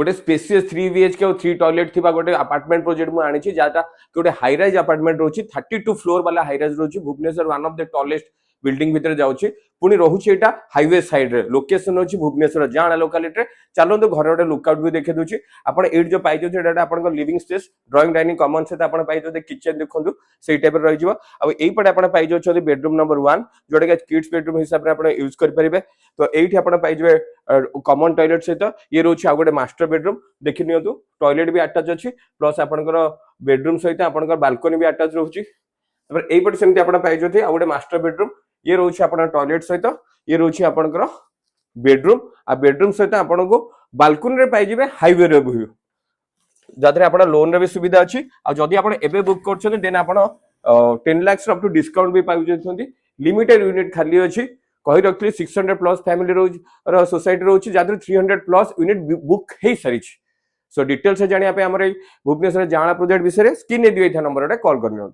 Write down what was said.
गोटे spacious 3 BHK और 3 toilet थिबा गोटे अपार्टमेंट प्रोजेक्ट मु आनी छी जाटा गोटे हाई राइज अपार्टमेंट रोची 32 फ्लोर वाला हाई राइज रोची Bhubaneswar one of the tallest building भीतर जाउची पुनी रहुची एटा हाईवे साइड रे लोकेशन होची भुवनेश्वर जाणा लोकालिटी रे चलो तो घर गोटे लुकआउट भी देखि दूची आपण एट जो पाइजो एटा आपण living space drawing dining common से आपण पाइजो किचन देखंदु सेही टाइप रे रहि जिवो अब एई पडे आपण पाइजो छ बेडरूम नंबर 1 जोटा के किड्स बेडरूम हिसाब रे आपण यूज कर परिबे तो एठी आपण पाइजो कॉमन टॉयलेट सहित ये रोची आ गोटे मास्टर बेडरूम देखि नियंतु टॉयलेट भी अटैच अछि प्लस आपनकर बेडरूम सहित आपनकर बालकनी भी अटैच रहउची तबर एई पटे सेमति आपण पाइजो थे आ गोटे मास्टर बेडरूम ये रोची आपण टॉयलेट सहित ये रोची आपनकर बेडरूम आ बेडरूम सहित आपण को बालकनी रे पाइजिबे हाईवे रे व्यू जादरे आपण लोन रे भी सुविधा अछि आ जदी आपण एबे बुक करछन देन आपण 10 लाख अप टू डिस्काउंट भी पाइ जछथि लिमिटेड यूनिट खाली अछि कहि रखली 600 प्लस फैमिली रोज सोसाइटी रोची जादरे 300 प्लस यूनिट बुक हे सरी सो डिटेल्स जानिया पे हमर भुवनेश्वर जाणा प्रोजेक्ट विषय रे स्क्रीन ने दिए था नंबर रे कॉल करनियो।